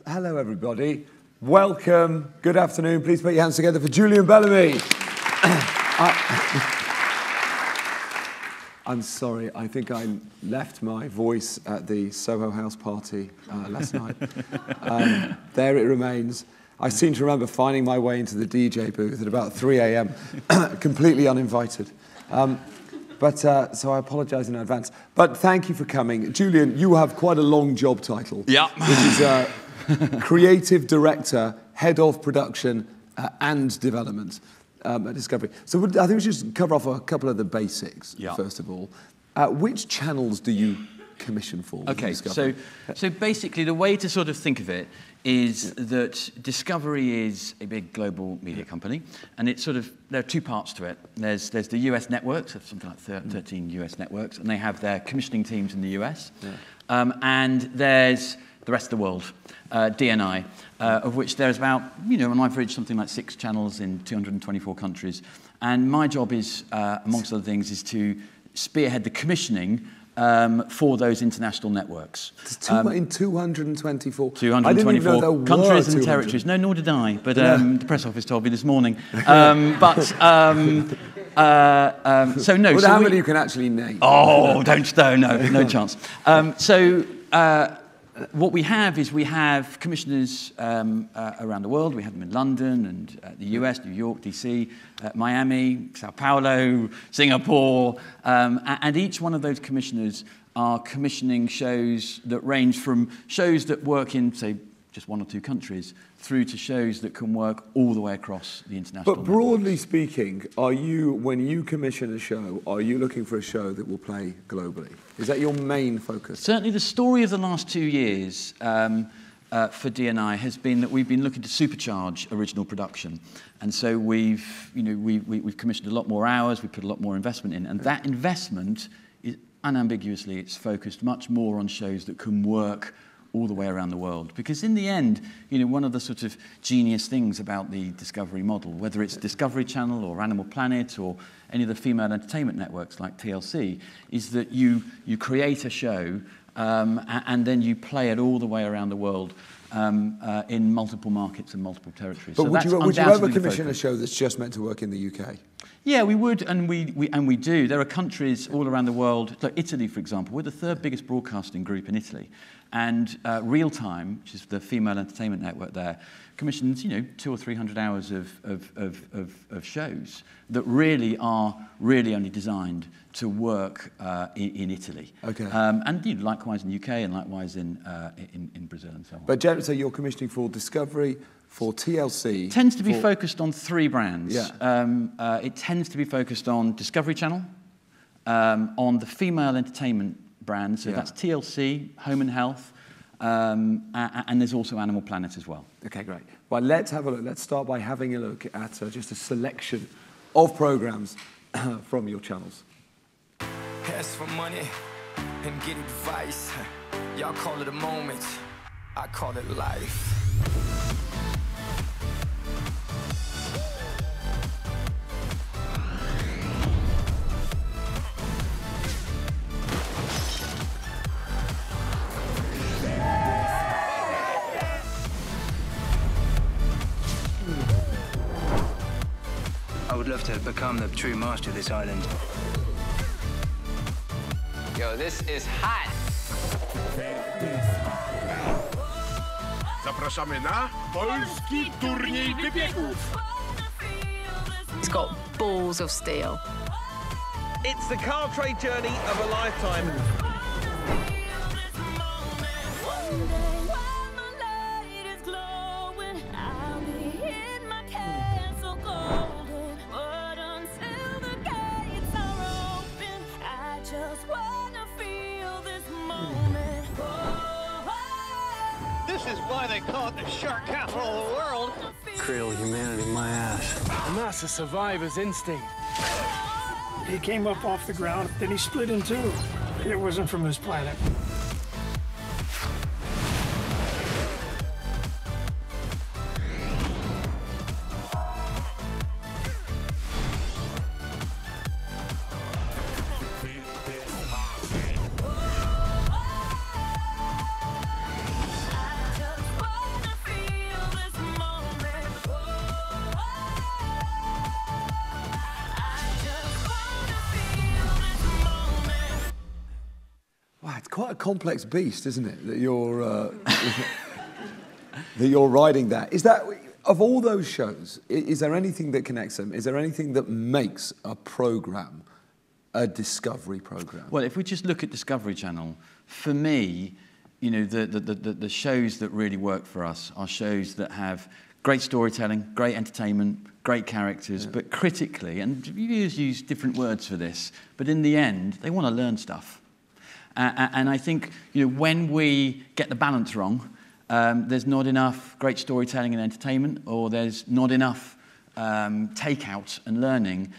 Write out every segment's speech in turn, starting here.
Hello, everybody. Welcome. Good afternoon. Please put your hands together for Julian Bellamy. I'm sorry. I think I left my voice at the Soho House party last night. There it remains. I seem to remember finding my way into the DJ booth at about 3 a.m., completely uninvited. So I apologise in advance. But thank you for coming. Julian, you have quite a long job title. Yeah. Which is Creative Director, Head of Production and Development at Discovery. So I think we should just cover off a couple of the basics, first of all. Which channels do you commission for? Okay, so basically the way to sort of think of it is that Discovery is a big global media company, and it's sort of, there are two parts to it. There's the US networks, so something like 13 US networks, and they have their commissioning teams in the US. And there's the rest of the world, DNI, of which there's about, on average, something like 6 channels in 224 countries. And my job is, amongst other things, is to spearhead the commissioning for those international networks. In 224? 224 countries and territories. No, nor did I, but the press office told me this morning. So no. Well, how many you can actually name? Oh, no chance. What we have is we have commissioners around the world. We have them in London and the US, New York, DC, Miami, Sao Paulo, Singapore. And each one of those commissioners are commissioning shows that range from shows that work in, say, just 1 or 2 countries, through to shows that can work all the way across the international But broadly speaking, when you commission a show, are you looking for a show that will play globally? Is that your main focus? Certainly the story of the last 2 years for DNI has been that we've been looking to supercharge original production. And so we've commissioned a lot more hours, we put a lot more investment in, and that investment is unambiguously, it's focused much more on shows that can work all the way around the world. Because in the end, one of the sort of genius things about the Discovery model, whether it's Discovery Channel or Animal Planet or any of the female entertainment networks like TLC, is that you create a show and then you play it all the way around the world in multiple markets and multiple territories. But would you ever commission a show that's just meant to work in the UK? Yeah, we would, and we do. There are countries all around the world, like Italy, for example. We're the 3rd biggest broadcasting group in Italy. And Real Time, which is the female entertainment network there, commissions 200 or 300 hours of shows that really are only designed to work in Italy. Okay. And likewise in the UK and likewise in Brazil and so on. But so you're commissioning for Discovery, for TLC. It tends to be focused on 3 brands. Yeah. It tends to be focused on Discovery Channel, on the female entertainment brand, so that's TLC, Home and Health, and there's also Animal Planet as well. Okay, great. Well, let's have a look. Let's start by having a look at just a selection of programmes from your channels. Ask for money and get advice. Y'all call it a moment, I call it life. I would love to become the true master of this island. Yo, this is hot. Zapraszamy na polski turniej wybiegów. It's got balls of steel. It's the car trade journey of a lifetime. This is why they call it the shark capital of the world. Creole humanity, my ass. And that's a survivor's instinct. He came up off the ground, then he split in 2. It wasn't from his planet. quite a complex beast, isn't it, that you're that you're riding there. Is that, of all those shows, is there anything that connects them? Is there anything that makes a programme a Discovery programme? Well, if we just look at Discovery Channel, for me, you know, the shows that really work for us are shows that have great storytelling, great entertainment, great characters, but critically, and viewers use different words for this, but in the end, they want to learn stuff. And I think, you know, when we get the balance wrong, there's not enough great storytelling and entertainment, or there's not enough takeout and learning.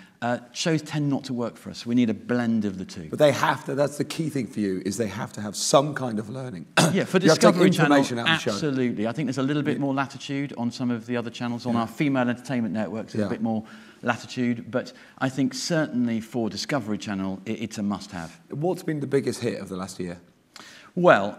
Shows tend not to work for us. We need a blend of the two. But they have to, that's the key thing for you, is they have to have some kind of learning. Yeah, for Discovery Channel, absolutely. I think there's a little bit more latitude on some of the other channels. On our female entertainment networks, there's a bit more latitude. But I think certainly for Discovery Channel, it's a must-have. What's been the biggest hit of the last year? Well,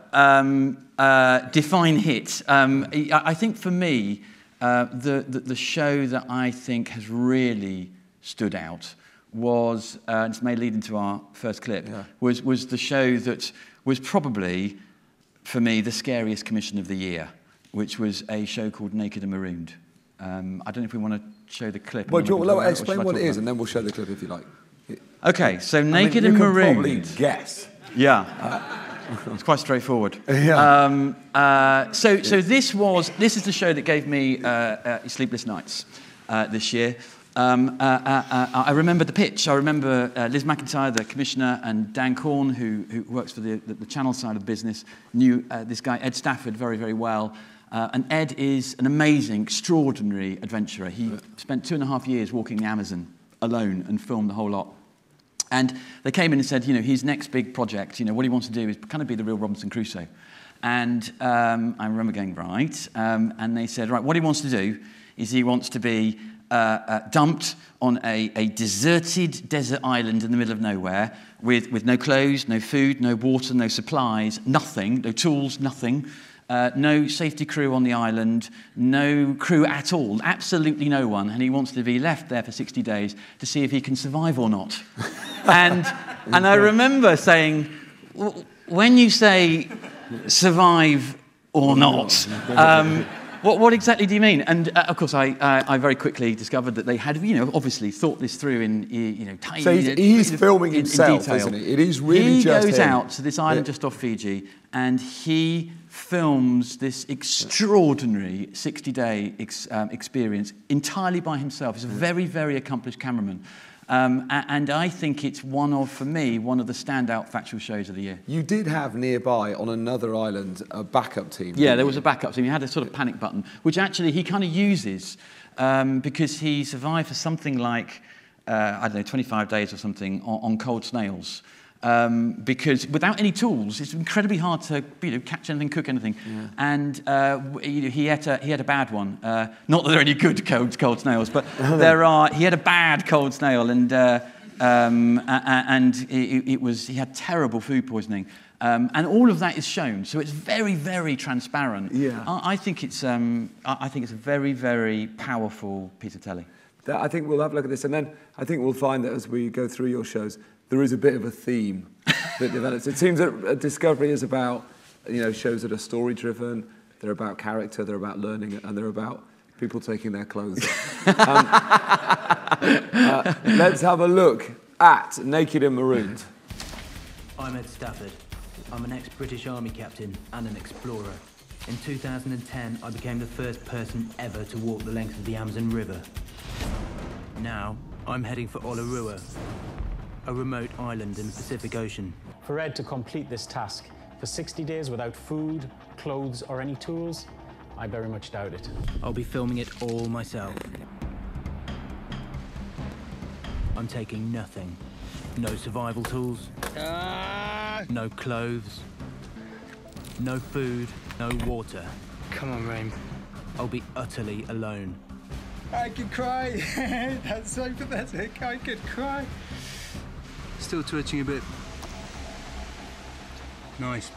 define hit. I think for me, the show that I think has really stood out was, and this may lead into our first clip, was the show that was probably, for me, the scariest commission of the year, which was a show called Naked and Marooned. I don't know if we want to show the clip. Well, do you want to explain what it is, and then we'll show the clip if you like. Okay, so Naked and Marooned. You can probably guess. Yeah. It's quite straightforward. Yeah. So this is the show that gave me sleepless nights this year. I remember the pitch. I remember Liz McIntyre, the commissioner, and Dan Corn, who works for the channel side of the business, knew this guy, Ed Stafford, very, very well. And Ed is an amazing, extraordinary adventurer. He spent 2.5 years walking the Amazon alone and filmed the whole lot. And they came in and said, you know, his next big project, you know, what he wants to do is kind of be the real Robinson Crusoe. And I remember going, right. And they said, right, what he wants to do is he wants to be dumped on a deserted desert island in the middle of nowhere with no clothes, no food, no water, no supplies, nothing, no tools, nothing. No safety crew on the island, no crew at all, absolutely no one, and he wants to be left there for 60 days to see if he can survive or not. And I remember saying, when you say survive or not, what exactly do you mean? And of course, I very quickly discovered that they had, you know, obviously thought this through in, you know, tiny. So he's filming himself, isn't he? It is really just him. He goes out to this island just off Fiji, and he films this extraordinary 60-day experience entirely by himself. He's a very, very accomplished cameraman. And I think it's for me, one of the standout factual shows of the year. You did have nearby, on another island, a backup team. Yeah, there was a backup team. He had a sort of panic button, which actually he kind of uses because he survived for something like, I don't know, 25 days or something on cold snails. Because without any tools, it's incredibly hard to, you know, catch anything, cook anything. Yeah. And he had a bad one. Not that there are any good cold snails, but he had a bad cold snail, and he had terrible food poisoning. And all of that is shown, so it's very, very transparent. Yeah. I think it's a very, very powerful piece of telly. I think we'll have a look at this, and then I think we'll find that as we go through your shows, there is a bit of a theme that develops. It seems that Discovery is about, you know, shows that are story-driven, they're about character, they're about learning, and they're about people taking their clothes off. Let's have a look at Naked and Marooned. I'm Ed Stafford. I'm an ex-British Army captain and an explorer. In 2010, I became the first person ever to walk the length of the Amazon River. Now, I'm heading for Olarua, a remote island in the Pacific Ocean. For Ed to complete this task for 60 days without food, clothes, or any tools, I very much doubt it. I'll be filming it all myself. I'm taking nothing. No survival tools, no clothes, no food, no water. Come on, Rain. I'll be utterly alone. I could cry. That's so pathetic. I could cry. Still twitching a bit. Nice.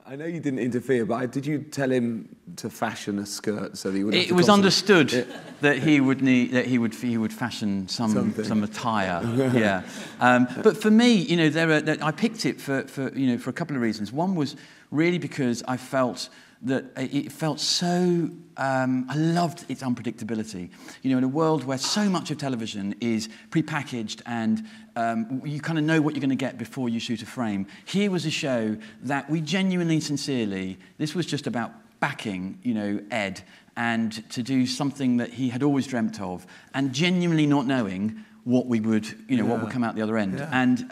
I know you didn't interfere, but did you tell him to fashion a skirt so that he would? It was understood that he would fashion some attire. Yeah, but for me, you know, I picked it for a couple of reasons. One was really because I felt that it felt so. I loved its unpredictability. You know, in a world where so much of television is prepackaged and you kind of know what you're going to get before you shoot a frame. Here was a show that we genuinely, sincerely, this was just about backing, you know, Ed, and to do something that he had always dreamt of, and genuinely not knowing what we would, you know, what would come out the other end. Yeah. And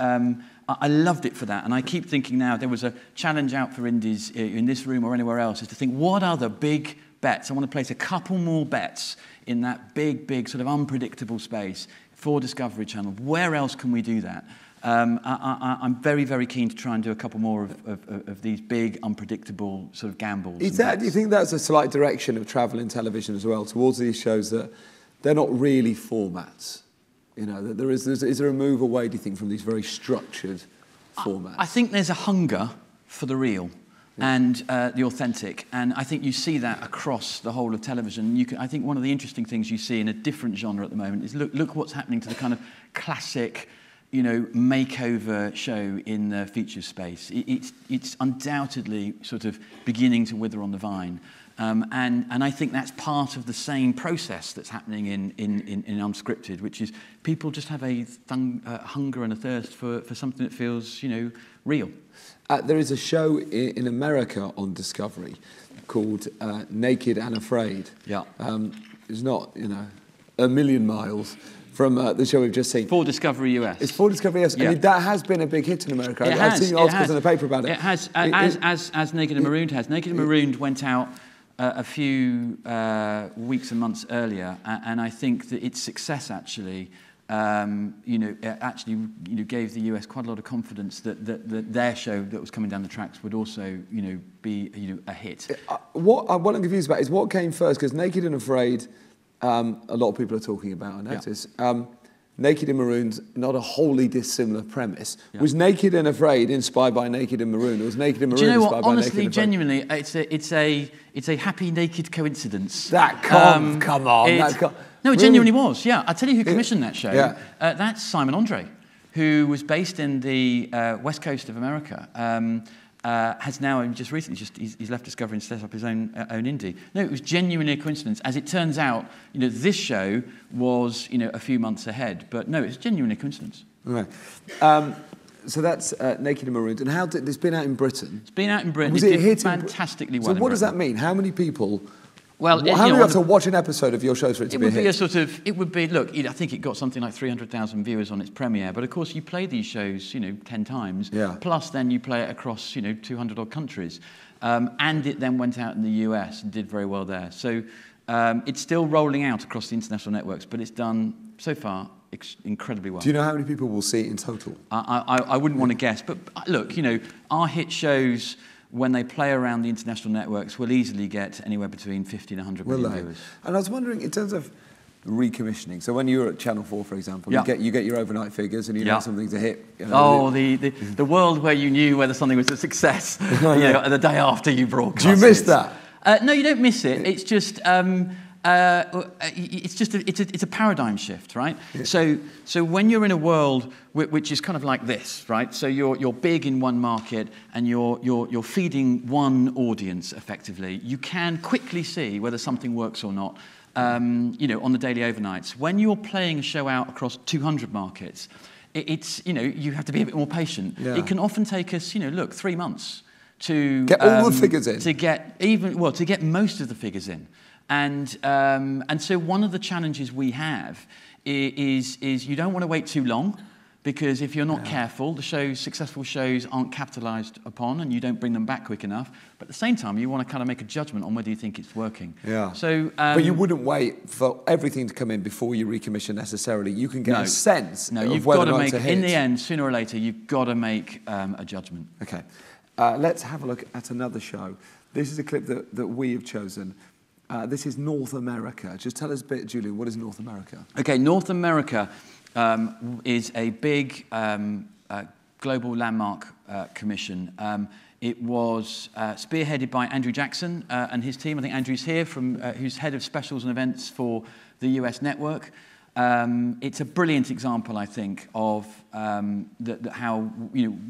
I loved it for that. And I keep thinking now, there was a challenge out for indies in this room or anywhere else, is to think, what other big bets? I want to place a couple more bets in that big sort of unpredictable space for Discovery Channel. Where else can we do that? I'm very, very keen to try and do a couple more of these big, unpredictable sort of gambles. Do you think that's a slight direction of travel in television as well, towards these shows that they're not really formats? You know, that is there a move away, do you think, from these very structured formats? I think there's a hunger for the real and the authentic, and I think you see that across the whole of television. I think one of the interesting things you see in a different genre at the moment is look what's happening to the kind of classic, you know, makeover show in the feature space. It's undoubtedly sort of beginning to wither on the vine. And I think that's part of the same process that's happening in unscripted, which is people just have a hunger and a thirst for something that feels, you know, real. There is a show in America on Discovery called Naked and Afraid. Yeah. It's not, you know, a million miles from the show we've just seen. For Discovery US. It's for Discovery US. Yeah. And that has been a big hit in America. I've seen articles in the paper about it. It has, as Naked and Marooned has. Naked and Marooned went out a few weeks and months earlier, and I think that its success actually, gave the US quite a lot of confidence that their show that was coming down the tracks would also, you know, be a hit. What I'm confused about is what came first, because Naked and Afraid, a lot of people are talking about, I notice. Yeah. Naked and Marooned, not a wholly dissimilar premise. Yeah. Was Naked and Afraid inspired by Naked and Marooned, or was Naked and Marooned inspired by Naked and Afraid? Honestly, genuinely, it's a happy naked coincidence. That come on. No, it genuinely was. Yeah, I'll tell you who commissioned that show. Yeah. That's Simon Andre, who was based in the west coast of America. Has now just recently he's left Discovery and set up his own indie. No, it was genuinely a coincidence. As it turns out, you know, this show was, you know, a few months ahead, but no, it's genuinely a coincidence. Right. So that's Naked and Marooned, and it's been out in Britain. It's been out in Britain. Was it hit fantastically well? So what does that mean? How many people? Well, how many have to watch an episode of your shows for it to be a hit? It would be, look, I think it got something like 300,000 viewers on its premiere, but of course you play these shows, you know, 10 times, plus then you play it across, you know, 200 odd countries. And it then went out in the US and did very well there. So it's still rolling out across the international networks, but it's done, so far, incredibly well. Do you know how many people will see it in total? I wouldn't want to guess, but look, you know, our hit shows, when they play around the international networks, will easily get anywhere between 50 and 100 million viewers. And I was wondering, in terms of recommissioning, so when you were at Channel 4, for example, you get your overnight figures and you know something's a hit. You know, the world where you knew whether something was a success, you know, the day after you broadcast. Do you miss that? No, you don't miss it. It's just... it's a paradigm shift, right? Yeah. So when you're in a world which is kind of like this, right? So you're big in one market and you're feeding one audience effectively. You can quickly see whether something works or not. You know, on the daily overnights. When you're playing a show out across 200 markets, it's, you know, you have to be a bit more patient. Yeah. It can often take us, you know, look, 3 months to get all the figures in. To get most of the figures in. And so one of the challenges we have is you don't want to wait too long, because if you're not careful, successful shows aren't capitalised upon, and you don't bring them back quick enough. But at the same time, you want to kind of make a judgment on whether you think it's working. Yeah. So, but you wouldn't wait for everything to come in before you recommission necessarily. You can get a sense of whether or not it's a hit. In the end, sooner or later, you've got to make a judgment. Okay. Let's have a look at another show. This is a clip that we have chosen. This is North America. Just tell us a bit, Julian, what is North America? Okay, North America is a big global landmark commission. It was spearheaded by Andrew Jackson and his team. I think Andrew's here, who's head of specials and events for the US network. It's a brilliant example, I think, of how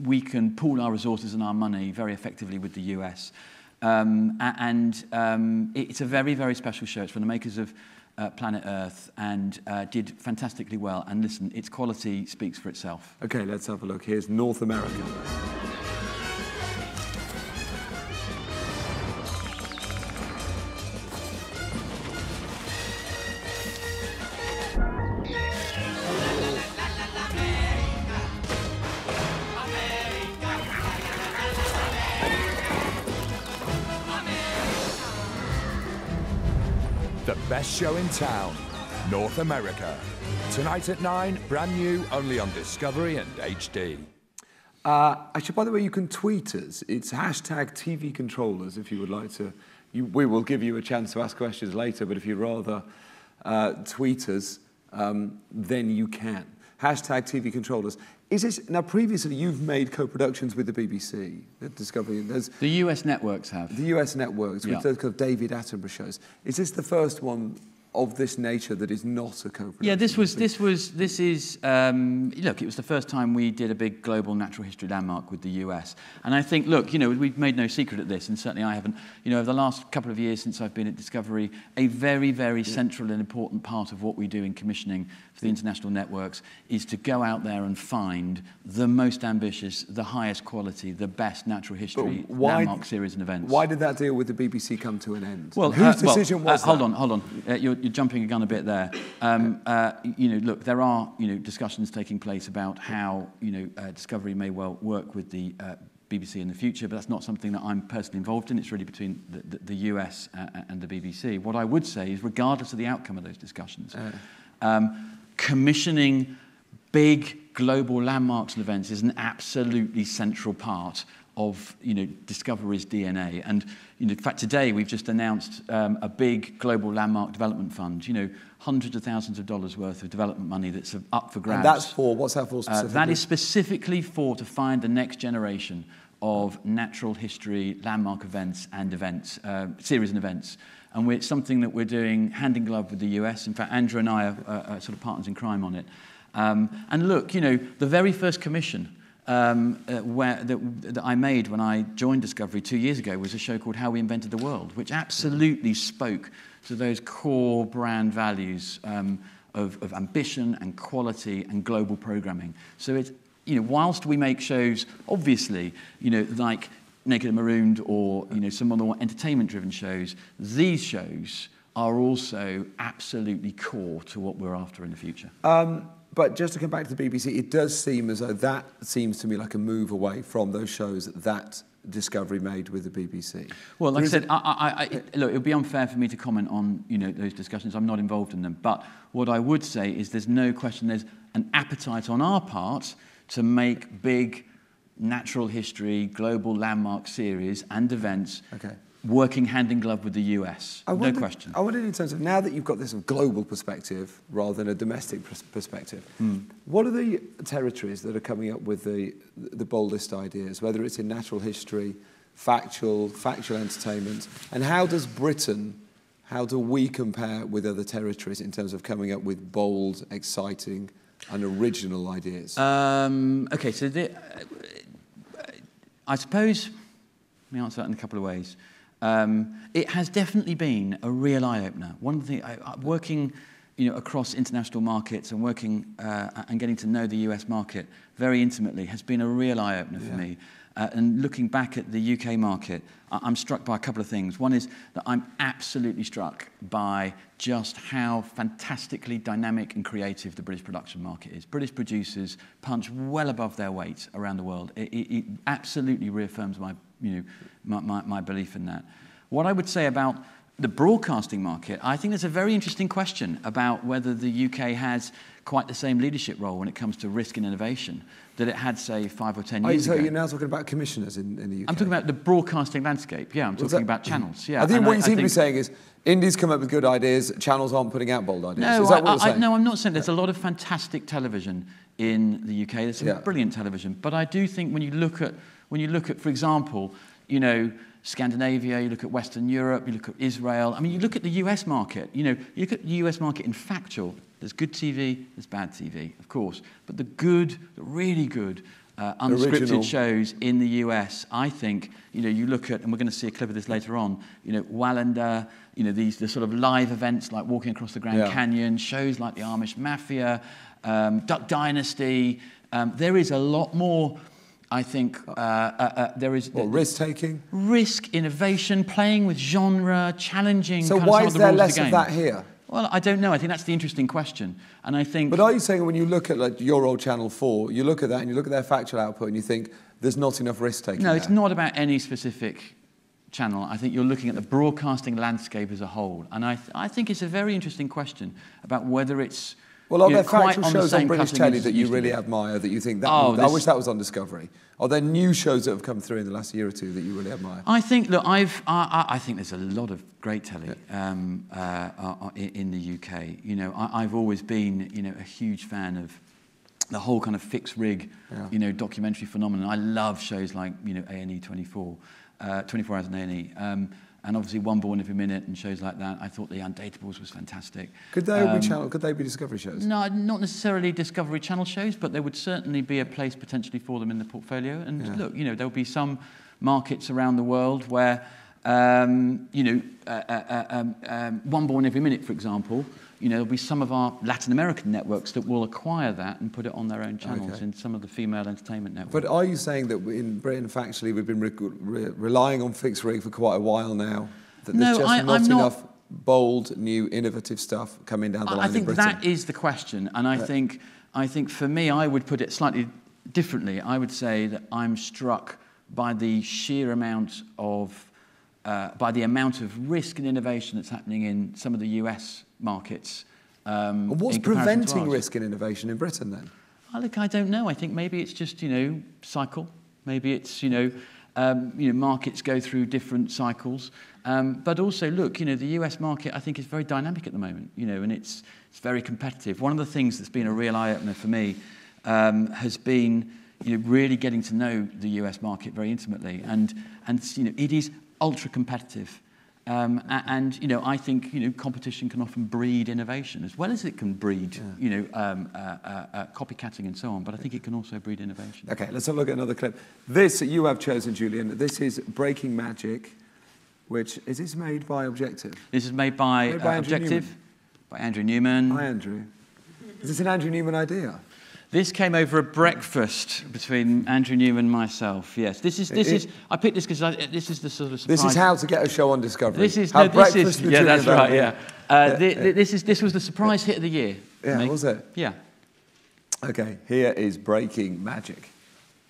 we can pool our resources and our money very effectively with the US. It's a very, very special show. It's from the makers of Planet Earth, and did fantastically well. And listen, its quality speaks for itself. Okay, let's have a look. Here's North America. The best show in town, North America. Tonight at 9, brand new, only on Discovery and HD. Actually, by the way, you can tweet us. It's #TV Controllers if you would like to. We will give you a chance to ask questions later, but if you'd rather tweet us, then you can. #TV Controllers. Is this, now previously you've made co-productions with the BBC, Discovery. The US networks have. The US networks, with those kind of David Attenborough shows. Is this the first one of this nature that is not a co-production? Yeah, this is, look, it was the first time we did a big global natural history landmark with the US. And I think, look, we've made no secret of this, and certainly I haven't. Over the last couple of years since I've been at Discovery, a very, very central and important part of what we do in commissioning for the international networks is to go out there and find the most ambitious, the highest quality, the best natural history landmark series and events. Why did that deal with the BBC come to an end? Well, whose decision was that? Hold on. You're jumping a gun a bit there. Look, there are discussions taking place about how Discovery may well work with the BBC in the future, but that's not something that I'm personally involved in. It's really between the US and the BBC. What I would say is, regardless of the outcome of those discussions, commissioning big global landmarks and events is an absolutely central part of Discovery's DNA. And in fact, today we've just announced a big global landmark development fund. Hundreds of thousands of dollars worth of development money that's up for grabs. And that's for, what's that for specifically? That is specifically to find the next generation of natural history landmark events and series and events. And it's something that we're doing hand in glove with the US. In fact, Andrew and I are sort of partners in crime on it. And look, the very first commission that I made when I joined Discovery 2 years ago was a show called How We Invented the World, which absolutely spoke to those core brand values of ambition and quality and global programming. So it's, whilst we make shows, obviously, like Naked and Marooned or some other more entertainment-driven shows, these shows are also absolutely core to what we're after in the future. But just to come back to the BBC, it does seem as though that seems to me like a move away from those shows that Discovery made with the BBC. Well, like I said, look, it would be unfair for me to comment on those discussions. I'm not involved in them. But what I would say is there's no question there's an appetite on our part to make big natural history, global landmark series and events. Okay. Working hand in glove with the US, no question. I wondered in terms of, now that you've got this global perspective rather than a domestic perspective, what are the territories that are coming up with the boldest ideas, whether it's in natural history, factual entertainment, and how do we compare with other territories in terms of coming up with bold, exciting and original ideas? Okay, so I suppose, let me answer that in a couple of ways. It has definitely been a real eye-opener. One of the working, across international markets and working and getting to know the US market very intimately has been a real eye-opener for me. And looking back at the UK market, I'm struck by a couple of things. One is that I'm absolutely struck by just how fantastically dynamic and creative the British production market is. British producers punch well above their weight around the world. It absolutely reaffirms my belief in that. What I would say about the broadcasting market, I think there's a very interesting question about whether the UK has quite the same leadership role when it comes to risk and innovation that it had, say, 5 or 10 years ago. So you're now talking about commissioners in the UK? I'm talking about the broadcasting landscape, I'm talking about channels, I think what you seem to be saying is, Indies come up with good ideas, channels aren't putting out bold ideas. No, is that what you're saying? No, I'm not saying. There's a lot of fantastic television in the UK. There's some brilliant television. But I do think when you look at when you look at, for example, you know, Scandinavia, you look at Western Europe, you look at Israel. I mean, you look at the US market. You know, you look at the US market in factual. There's good TV, there's bad TV, of course. But the good, the really good, unscripted Original shows in the US, I think, you know, you look at, and we're going to see a clip of this later on, you know, Wallander, you know, the sort of live events like walking across the Grand Canyon, shows like the Amish Mafia, Duck Dynasty. There is a lot more, I think, there is... risk-taking? Risk, innovation, playing with genre, challenging So kind of why some is of the there rules less of the of game. that here? Well, I don't know. I think that's the interesting question. And I think... But are you saying when you look at like your old Channel 4, you look at that and you look at their factual output and you think there's not enough risk-taking? No, it's not about any specific channel. I think you're looking at the broadcasting landscape as a whole. And I think it's a very interesting question about whether it's... Well, are there quite factual on shows on British telly as that it you used to really be. admire, that you think, that Oh, I wish that was on Discovery? Are there new shows that have come through in the last year or two that you really admire? I think, look, I think there's a lot of great telly in the UK. You know, I've always been, you know, a huge fan of the whole kind of fixed rig, you know, documentary phenomenon. I love shows like, you know, A&E 24, 24 Hours on A&E. And obviously One Born Every Minute and shows like that. I thought The Undateables was fantastic. Could they be Discovery shows? No, not necessarily Discovery Channel shows, but there would certainly be a place potentially for them in the portfolio. And look, you know, there'll be some markets around the world where, you know, One Born Every Minute, for example, you know, there'll be some of our Latin American networks that will acquire that and put it on their own channels in some of the female entertainment networks. But are you saying that in Britain, factually, we've been relying on fixed rig for quite a while now? That there's just not enough bold, new, innovative stuff coming down the line in Britain? I think that is the question. And I think for me, I would put it slightly differently. I would say that I'm struck by the sheer amount of, by the amount of risk and innovation that's happening in some of the US markets. What's preventing risk and innovation in Britain then? Look, I don't know. I think maybe it's just, you know, cycle. Maybe it's, you know, markets go through different cycles. But also, look, you know, the US market, I think, is very dynamic at the moment, you know, and it's very competitive. One of the things that's been a real eye-opener for me has been, you know, really getting to know the US market very intimately. And you know, it is ultra-competitive. And you know, I think, you know, competition can often breed innovation as well as it can breed, you know, copycatting and so on. But I think it can also breed innovation. Okay, let's have a look at another clip. This you have chosen, Julian. This is Breaking Magic, which is this made by Objective? This is made by Objective, by Andrew Newman. Hi, Andrew. Is this an Andrew Newman idea? This came over a breakfast between Andrew Newman and myself. Yes, this is. I picked this because this is the sort of surprise. This is how to get a show on Discovery. This is breakfast with yeah, Julian that's right. Bellamy. Yeah, this was the surprise hit of the year. Yeah, was it? Yeah. Okay, here is Breaking Magic.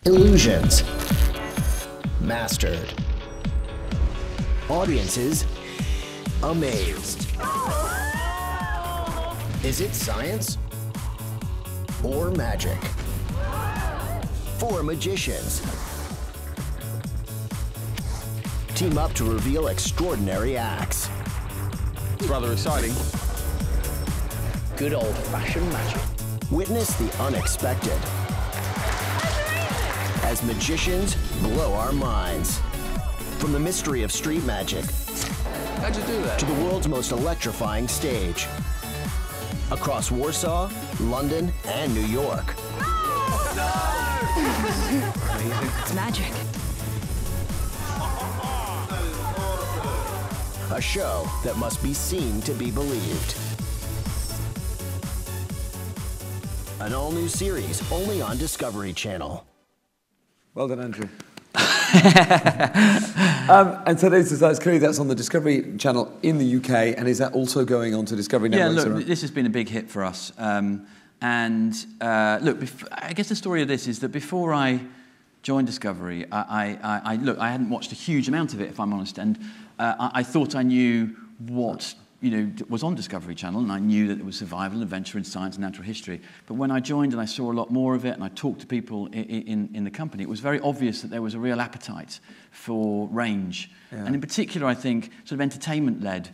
Illusions mastered. Audiences amazed. Is it science? Or magic? 4 magicians team up to reveal extraordinary acts. Rather exciting. Good old-fashioned magic. Witness the unexpected as magicians blow our minds. From the mystery of street magic, How'd you do that? to the world's most electrifying stage. Across Warsaw, London, and New York. It's magic. A show that must be seen to be believed. An all-new series only on Discovery Channel. Well done, Andrew. And so that's clearly that's on the Discovery Channel in the UK, and is that also going on to Discovery Networks? Yeah, look, this has been a big hit for us. Look, I guess the story of this is that before I joined Discovery, I hadn't watched a huge amount of it, if I'm honest, and I thought I knew what was on Discovery Channel, and I knew that it was survival, adventure, and science and natural history. But when I joined and I saw a lot more of it, and I talked to people in the company, it was very obvious that there was a real appetite for range, and in particular, I think, sort of entertainment-led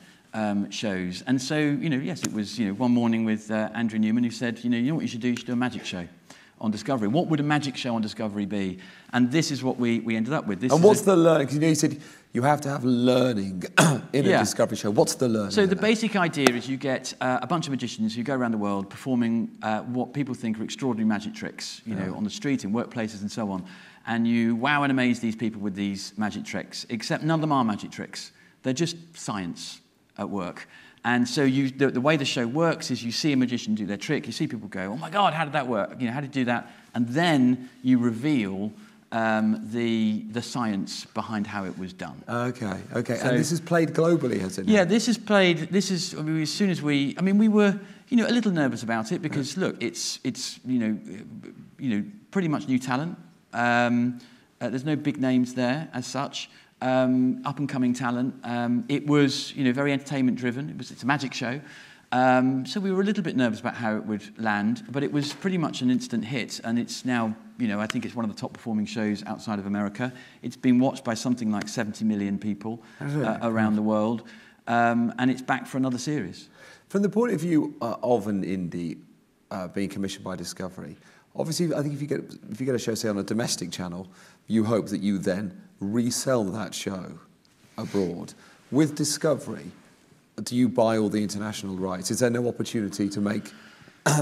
shows. And so, yes, it was, one morning with Andrew Newman who said, you know what you should do? You should do a magic show. on Discovery. What would a magic show on Discovery be? And this is what we ended up with. And what's the learning? Because you said you have to have learning in a Discovery show. What's the learning? So the basic idea is you get a bunch of magicians who go around the world performing what people think are extraordinary magic tricks, you know, on the street, in workplaces and so on. And you wow and amaze these people with these magic tricks, except none of them are magic tricks. They're just science at work. And so the way the show works is you see a magician do their trick, you see people go, oh my God, how did that work? You know, how did you do that? And then you reveal the science behind how it was done. Okay, okay. So, and this is played globally, has it? Yeah, this is played, I mean, as soon as we were, you know, a little nervous about it because, look, it's you know, pretty much new talent. There's no big names there as such. Up-and-coming talent. It was, you know, very entertainment-driven. It's a magic show. So we were a little bit nervous about how it would land, but it was pretty much an instant hit, and it's now, you know, I think it's one of the top-performing shows outside of America. It's been watched by something like 70 million people around the world, and it's back for another series. From the point of view of an indie being commissioned by Discovery, obviously, I think if you get a show, say, on a domestic channel, you hope that you then resell that show abroad. With Discovery, do you buy all the international rights? Is there no opportunity to make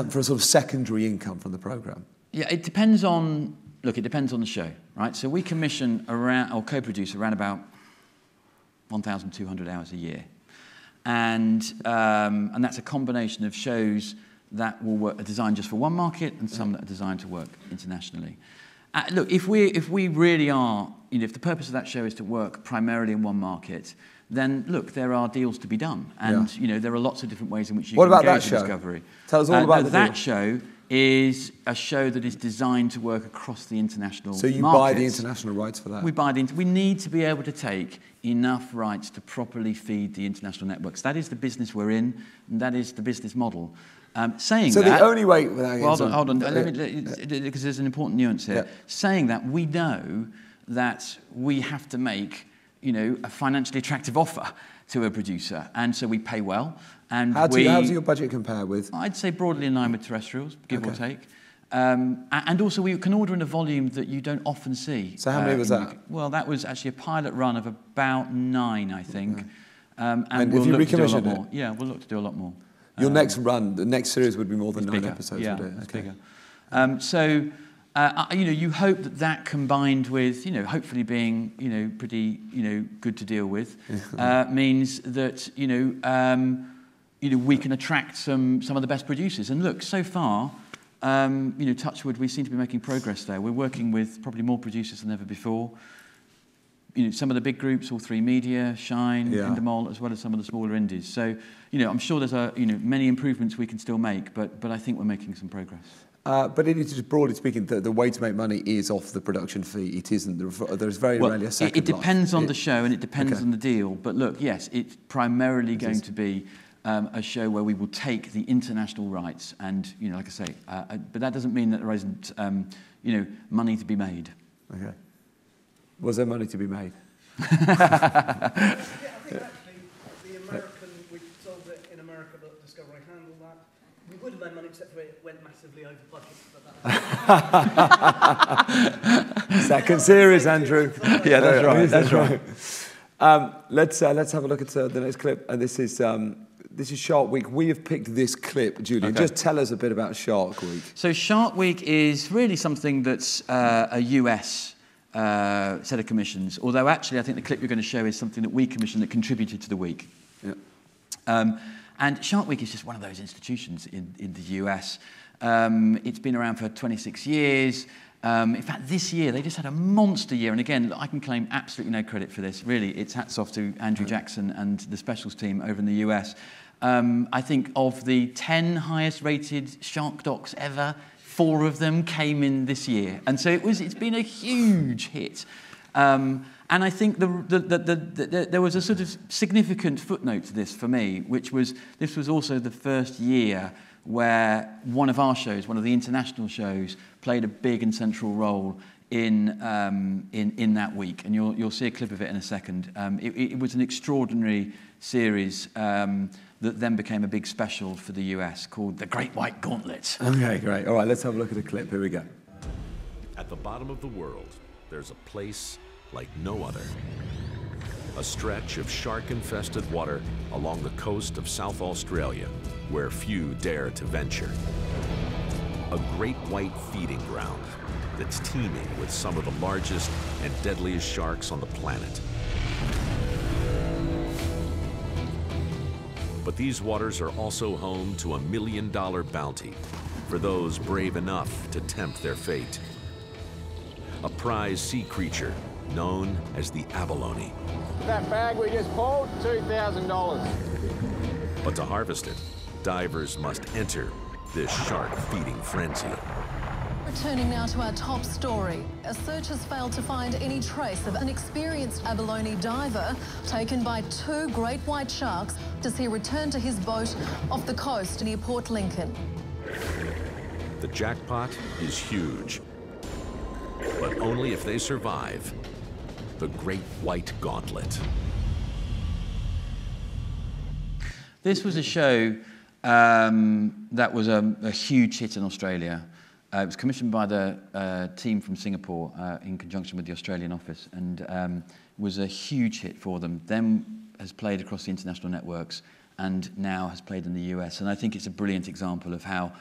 for a sort of secondary income from the programme? Yeah, it depends on, look, it depends on the show, right? So we commission around, or co-produce around about 1,200 hours a year. And that's a combination of shows that will work, are designed just for one market and some that are designed to work internationally. Look, if we really are, you know, if the purpose of that show is to work primarily in one market, then look, there are deals to be done, and you know, there are lots of different ways in which you can engage with Discovery. Tell us all about that show. Is a show that is designed to work across the international market. So you buy the international rights for that? We buy we need to be able to take enough rights to properly feed the international networks. That is the business we're in, and that is the business model. Saying so that, the only way... Well, hold on, because there's an important nuance here. Yeah. Saying that, we know that we have to make, you know, a financially attractive offer to a producer, and so we pay well. And how does your budget compare with? I'd say broadly in line with terrestrials, give or take. And also we can order in a volume that you don't often see. So how many was that? Well, that was actually a pilot run of about 9, I think. Okay. And we'll look to do a lot more. Yeah, we'll look to do a lot more. Your next run, the next series would be more than 9 episodes, yeah, would it? It's bigger. So, you know, you hope that combined with, you know, hopefully being, you know, pretty, you know, good to deal with, means that, you know, we can attract some of the best producers. And look, so far, you know, touch wood, we seem to be making progress there. We're working with probably more producers than ever before. You know, some of the big groups, All 3 Media, Shine, Endemol, as well as some of the smaller indies. So, you know, I'm sure there's you know, many improvements we can still make, but I think we're making some progress. But it is, just broadly speaking, the way to make money is off the production fee. It isn't. There's very rarely a second. It depends on the show and it depends on the deal. But look, yes, it's primarily going to be a show where we will take the international rights, and you know, like I say, but that doesn't mean that there isn't, you know, money to be made. Okay. Was there money to be made? Yeah, I think actually the American, we told that in America that Discovery handled that. We would have made money except for it went massively over budget. But Second series, Andrew. Yeah, that's right. That's right. Let's have a look at the next clip. This is Shark Week. We have picked this clip, Julian. Okay. Just tell us a bit about Shark Week. So Shark Week is really something that's a US set of commissions, although actually I think the clip you're going to show is something that we commissioned that contributed to the week. Yeah. And Shark Week is just one of those institutions in the US. It's been around for 26 years. In fact, this year, they just had a monster year. And again, I can claim absolutely no credit for this. Really, it's hats off to Andrew Jackson and the specials team over in the US. I think of the 10 highest rated shark docs ever, 4 of them came in this year. And so it's been a huge hit. And I think there was a sort of significant footnote to this for me, which was this was also the first year where one of our shows, one of the international shows, played a big and central role in that week, and you'll see a clip of it in a second. It was an extraordinary series that then became a big special for the US called The Great White Gauntlet. Okay, great. All right, let's have a look at a clip. Here we go. At the bottom of the world, there's a place like no other. A stretch of shark-infested water along the coast of South Australia, where few dare to venture. A great white feeding ground that's teeming with some of the largest and deadliest sharks on the planet. But these waters are also home to $1 million bounty for those brave enough to tempt their fate. A prize sea creature known as the abalone. That bag we just pulled, $2,000. But to harvest it, divers must enter this shark-feeding frenzy. Returning now to our top story. A search has failed to find any trace of an experienced abalone diver taken by 2 great white sharks as he returned to his boat off the coast near Port Lincoln. The jackpot is huge, but only if they survive the Great White Gauntlet. This was a show that was a huge hit in Australia. It was commissioned by the team from Singapore in conjunction with the Australian office, and was a huge hit for them. Then has played across the international networks, and now has played in the US. And I think it's a brilliant example of how,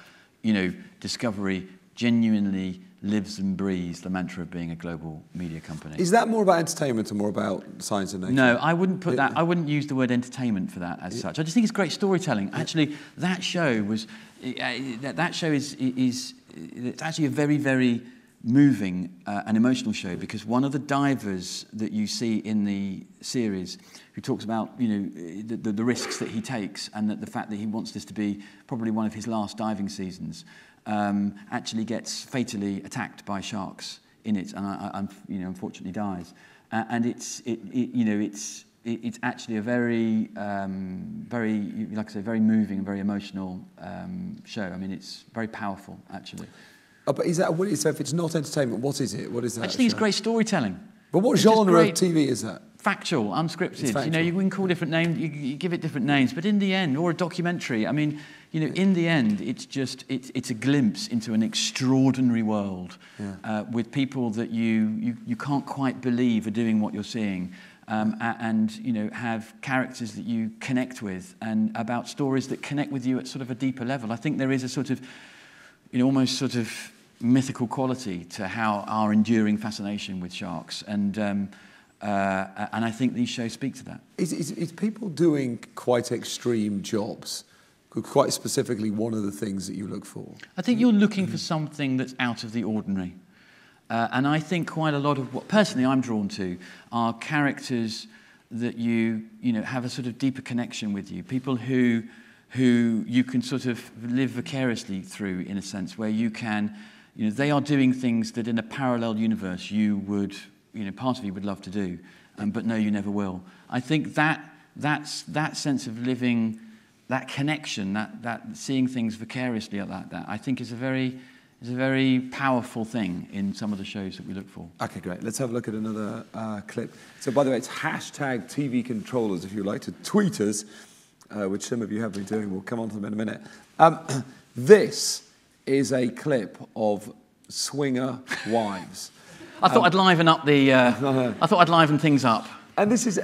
Discovery genuinely lives and breathes the mantra of being a global media company. Is that more about entertainment or more about science and nature? No, I wouldn't put that. I wouldn't use the word entertainment for that as such. I just think it's great storytelling. Actually, that show was. That show is it's actually a very, very moving and emotional show, because one of the divers that you see in the series, who talks about the risks that he takes, and that the fact that he wants this to be probably one of his last diving seasons, actually gets fatally attacked by sharks in it, and unfortunately dies. And it's actually a very, like I say, very moving and very emotional show. I mean, it's very powerful, actually. Oh, but is that so? If it's not entertainment, what is it? What is that? I just think it's great storytelling. But what genre of TV is that? Factual, unscripted. Factual. You can call different names, you give it different names, but in the end, or a documentary. I mean, in the end, it's a glimpse into an extraordinary world with people that you can't quite believe are doing what you're seeing. And have characters that you connect with, and about stories that connect with you at sort of a deeper level. I think there is a sort of, almost sort of mythical quality to how our enduring fascination with sharks, and I think these shows speak to that. Is people doing quite extreme jobs quite specifically one of the things that you look for? I think you're looking for something that's out of the ordinary. And I think quite a lot of what personally I'm drawn to are characters that you have a sort of deeper connection with you. People who you can sort of live vicariously through, in a sense, where you can, they are doing things that in a parallel universe you would, part of you would love to do, but no, you never will. I think that sense of living, that connection, that seeing things vicariously like that, I think is a very powerful thing in some of the shows that we look for. Okay, great. Let's have a look at another clip. So, by the way, it's hashtag TV controllers if you'd like to tweet us, which some of you have been doing. We'll come on to them in a minute. This is a clip of swinger wives. I thought I'd liven up the. I thought I'd liven things up. And this is.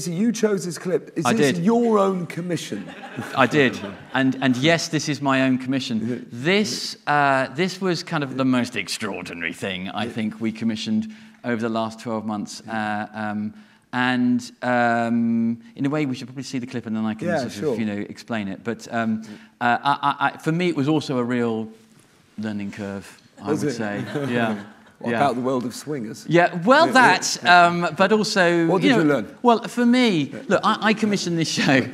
You chose this clip. Is I this did. your own commission? I did, and yes, this is my own commission. This was kind of the most extraordinary thing I think we commissioned over the last 12 months. In a way, we should probably see the clip, and then I can sort of explain it. But for me, it was also a real learning curve, I would say. Yeah. What about the world of swingers? Yeah, well, but also... What did you learn? Well, for me, look, I commissioned this show.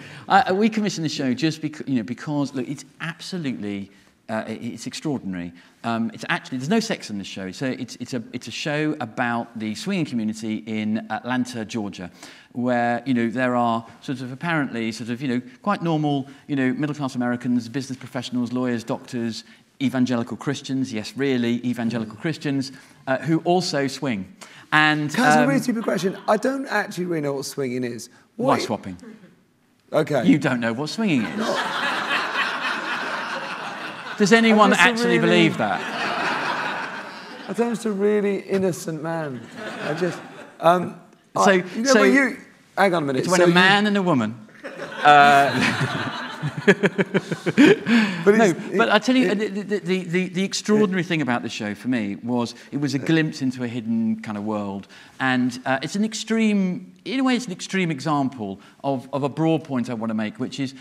We commissioned this show just because, look, it's absolutely it's extraordinary. It's actually, there's no sex in this show. So it's a show about the swinging community in Atlanta, Georgia, where, you know, there are sort of apparently sort of, you know, quite normal, you know, middle-class Americans, business professionals, lawyers, doctors, evangelical Christians, yes, really, evangelical Christians, who also swing. And can I ask a really stupid question? I don't actually really know what swinging is. Wife swapping. Okay. You don't know what swinging is. Does anyone actually believe that? I think I'm just a really innocent man. I just... hang on a minute. It's when a man and a woman... but I tell you, the extraordinary thing about the show for me was it was a glimpse into a hidden kind of world, and it's an extreme, in a way, it's an extreme example of a broad point I want to make, which is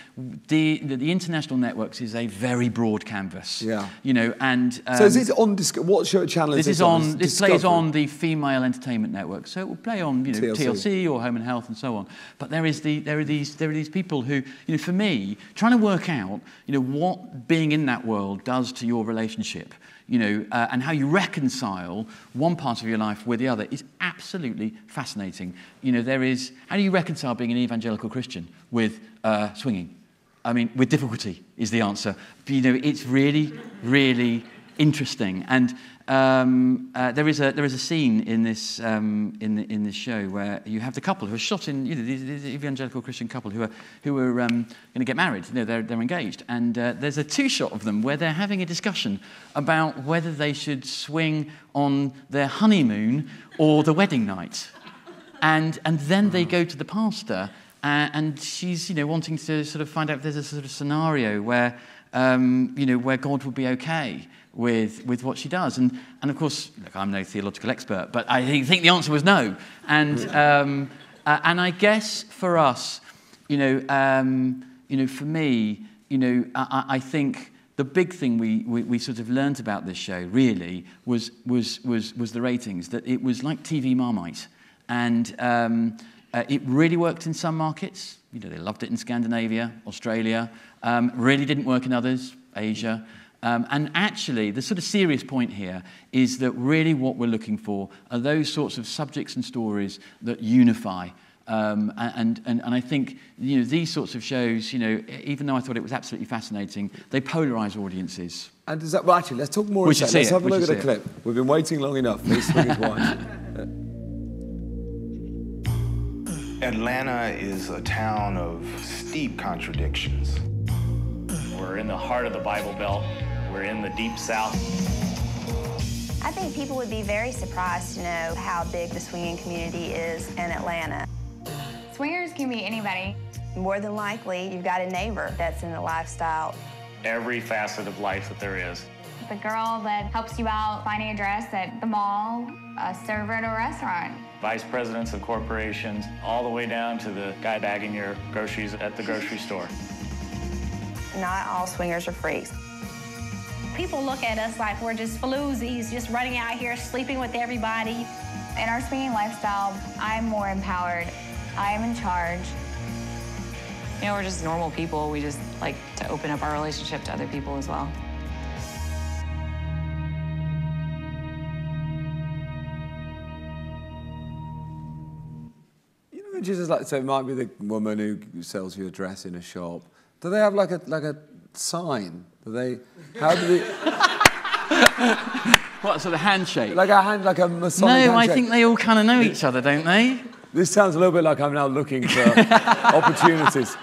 the international networks is a very broad canvas. Yeah. You know, and so is it on? What show channel is this on? This plays on the Female Entertainment Network, so it will play on, you know, TLC or Home and Health and so on. But there are these people who, you know, for me, trying to work out, you know, what being in that world does to your relationship, you know, and how you reconcile one part of your life with the other is absolutely fascinating. You know, how do you reconcile being an evangelical Christian with swinging? I mean, with difficulty is the answer. But, you know, it's really, really interesting. And there is a scene in this in this show where you have the couple who are shot in, you know, these evangelical Christian couple who are going to get married. You know, they're engaged, and there's a two-shot of them where they're having a discussion about whether they should swing on their honeymoon or the wedding night, and then they go to the pastor, and she's, you know, wanting to sort of find out if there's a sort of scenario where you know, where God would be okay with what she does, and of course, look, I'm no theological expert, but I think the answer was no, and I guess for us, you know, for me, you know, I think the big thing we sort of learnt about this show really was the ratings, that it was like TV Marmite, and it really worked in some markets. You know, they loved it in Scandinavia, Australia. Really didn't work in others, Asia. And actually, the sort of serious point here is that really what we're looking for are those sorts of subjects and stories that unify. And I think, you know, these sorts of shows, you know, even though I thought it was absolutely fascinating, they polarize audiences. And does that, well, actually, let's talk more. Let's have a look at the clip. We've been waiting long enough. Please swing his wife. Atlanta is a town of steep contradictions. We're in the heart of the Bible Belt. We're in the Deep South. I think people would be very surprised to know how big the swinging community is in Atlanta. Swingers can be anybody. More than likely, you've got a neighbor that's in the lifestyle. Every facet of life that there is. The girl that helps you out finding a dress at the mall, a server at a restaurant. Vice presidents of corporations, all the way down to the guy bagging your groceries at the grocery store. Not all swingers are freaks. People look at us like we're just floozies, just running out here, sleeping with everybody. In our swinging lifestyle, I'm more empowered. I am in charge. You know, we're just normal people. We just like to open up our relationship to other people as well. You know, just like, so it might be the woman who sells you a dress in a shop. Do they have like a sign? How do they? What, sort of handshake? Like a Masonic handshake? No, I think they all kind of know each other, don't they? This sounds a little bit like I'm now looking for opportunities.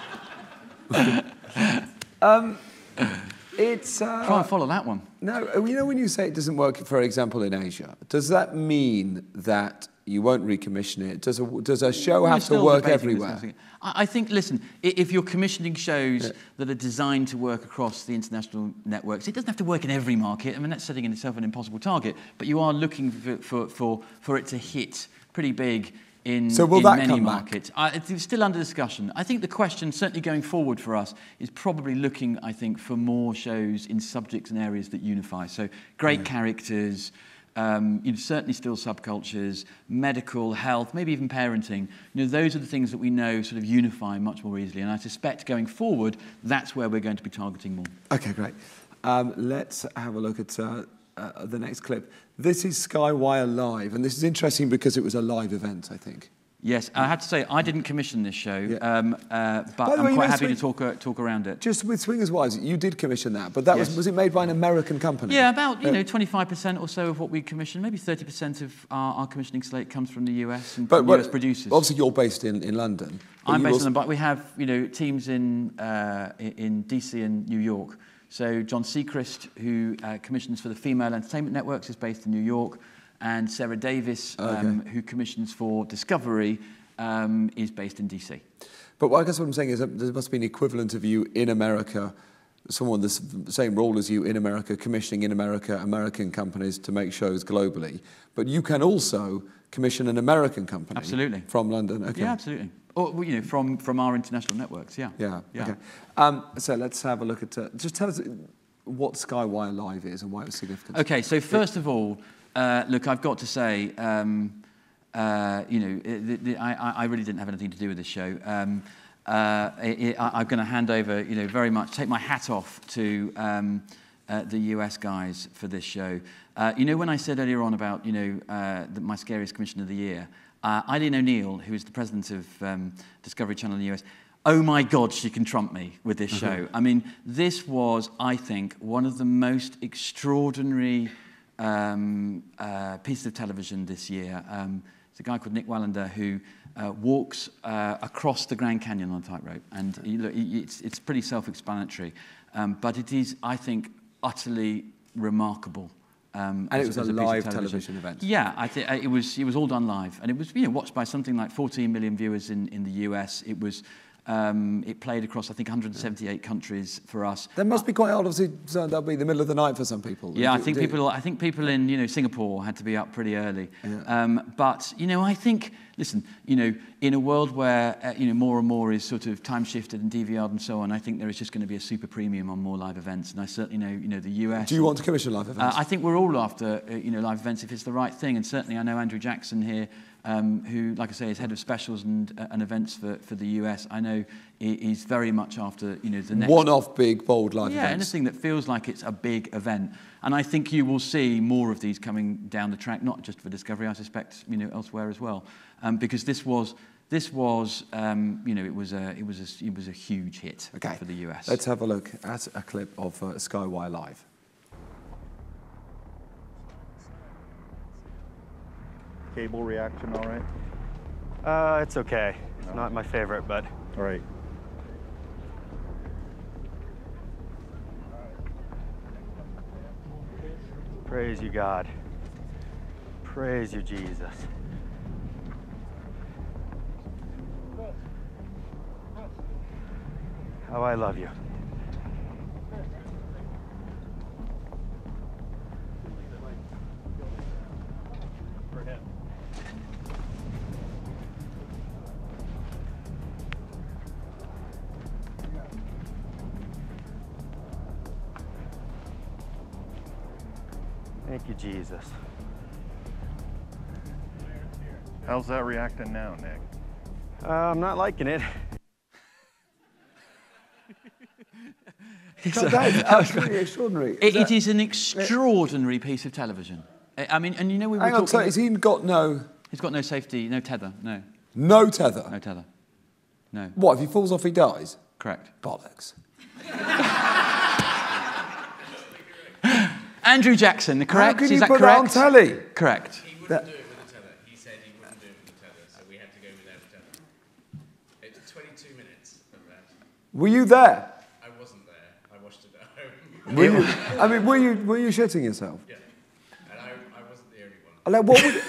It's try and follow that one. No, you know when you say it doesn't work, for example, in Asia, does that mean that you won't recommission it? Does a show have to work everywhere? I think, listen, if you're commissioning shows that are designed to work across the international networks, it doesn't have to work in every market. I mean, that's setting in itself an impossible target, but you are looking for it to hit pretty big in many markets. It's still under discussion. I think the question, certainly going forward for us, is probably looking, I think, for more shows in subjects and areas that unify. So great characters, you know, certainly still subcultures, medical, health, maybe even parenting. You know, those are the things that we know sort of unify much more easily. And I suspect going forward, that's where we're going to be targeting more. Okay, great. Let's have a look at the next clip. This is Skywire Live, and this is interesting because it was a live event, I think. Yes, I have to say, I didn't commission this show, but By the I'm way, quite happy to talk around it. Just with Swingers Wives, you did commission that, but that was it made by an American company? Yeah, about 25% or so of what we commission, maybe 30% of our commissioning slate comes from the US and from US producers. Obviously, you're based in London. I'm based in London, but we have teams in DC and New York. So John Seacrest, who commissions for the Female Entertainment Networks, is based in New York. And Sarah Davis, who commissions for Discovery, is based in DC. But I guess what I'm saying is that there must be an equivalent of you in America, someone the same role as you in America, commissioning in America, American companies to make shows globally. But you can also commission an American company. Absolutely. From London. Okay. Yeah, absolutely. Or from our international networks. Yeah. Yeah. Okay. So let's have a look at. Just tell us what Skywire Live is and why it was significant. Okay. So first of all. Look, I've got to say, I really didn't have anything to do with this show. I'm going to hand over, very much, take my hat off to the US guys for this show. When I said earlier on about, my scariest commission of the year, Eileen O'Neill, who is the president of Discovery Channel in the US, oh my God, she can trump me with this show. I mean, this was, I think, one of the most extraordinary pieces of television this year. There's a guy called Nick Wallander who walks across the Grand Canyon on a tightrope, and it's pretty self-explanatory, but it is, I think, utterly remarkable. And it was a live television event. Yeah, it was all done live, and it was watched by something like 14 million viewers in the US. It was. It played across, I think, 178 countries for us. That must be quite odd. Obviously, so that'll be the middle of the night for some people. Yeah, I think people in Singapore had to be up pretty early. Yeah. But I think, listen, in a world where more and more is sort of time shifted and DVR'd and so on, I think there is just going to be a super premium on more live events. And I certainly know, the US. Do you want to commission live events? I think we're all after live events if it's the right thing. And certainly, I know Andrew Jackson here. Who, like I say, is head of specials and events for the US. I know he's very much after the next one-off big bold live events. Yeah, anything that feels like it's a big event. And I think you will see more of these coming down the track, not just for Discovery, I suspect, elsewhere as well, because this was it was a huge hit for the US. Let's have a look at a clip of Skywire Live. Cable reaction, all right? It's okay. It's not my favorite, but... All right. Praise you, God. Praise you, Jesus. How I love you. Thank you, Jesus. How's that reacting now, Nick? I'm not liking it. That's really extraordinary. It is an extraordinary piece of television. I mean, and we were talking... Hang on, so has he got no... He's got no safety, no tether, no. No tether? No tether, no. What, if he falls off, he dies? Correct. Bollocks. Andrew Jackson, correct? How can is you that put correct? that on telly? Correct. He wouldn't do it with the tether. He said he wouldn't do it with the tether, so we had to go without the tether. It's 22 minutes of that. Were you there? I wasn't there. I watched it at home. Were you shitting yourself? Yeah. And I wasn't the only one. Like, what would...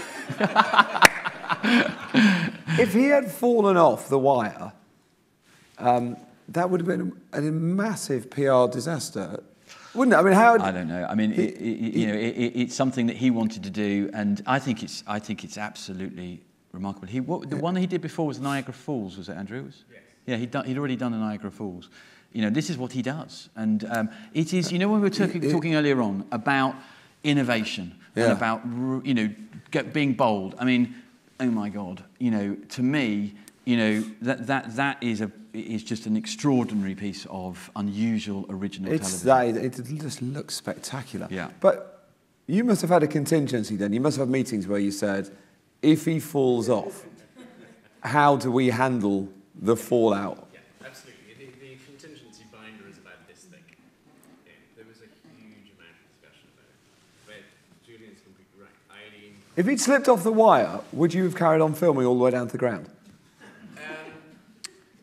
If he had fallen off the wire, that would have been a massive PR disaster. Wouldn't it? I mean, how? I don't know. I mean, it's something that he wanted to do, and I think it's absolutely remarkable. The one that he did before was Niagara Falls, was it, Andrew? Yes. Yeah, he'd already done the Niagara Falls. This is what he does, and it is. When we were talking earlier on about innovation and about being bold. I mean, oh my God, to me, that is is just an extraordinary piece of unusual original television. It just looks spectacular. Yeah. But you must have had a contingency then. You must have meetings where you said, if he falls off, how do we handle the fallout? Yeah, absolutely. The contingency binder is about this thick. Yeah, there was a huge amount of discussion about it. But Julian's completely right. Eileen... If he'd slipped off the wire, would you have carried on filming all the way down to the ground?